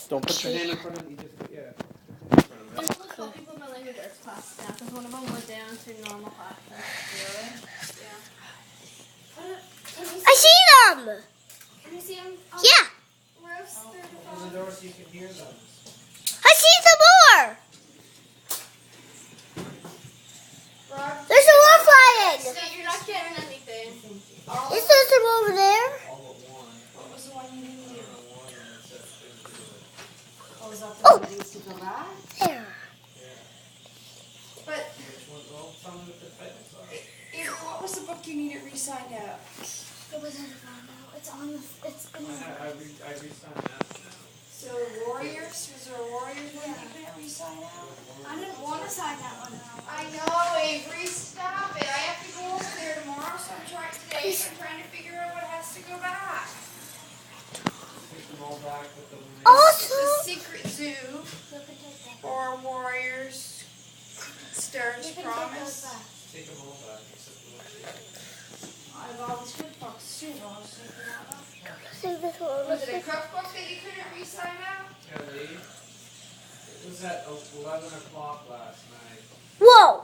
Don't put your hand in front of you. Just yeah. People in my language arts class now because one of them went down to normal class. Really? Yeah. I see them! Can you see them? Yeah! Open the door so you can hear them. I see some more! There's some more flying! So you're not getting anything. Is there some over there? All but one. What was the one you didn't do? One and it says things to do. Oh, was that the one that needs to go back? There. But Which one? Well, tell me what the titles are. what was the book you needed re-signed out? It wasn't found out. It's on the. It's in I re-signed that now. So Warriors, was there a Warriors one you couldn't re-sign out? I didn't want to sign that one out. I know, Avery, stop it. I have to go over there tomorrow, so I'm trying to figure out what has to go back. Take them all back with the link. Also, The Secret Zoo or Warriors, Stern's Promise. Take them all back except the one you I have all these cookbooks too, though. So see this one. was it a cookbook that you couldn't re-sign out? Yeah, it was at 11 o'clock last night. Whoa!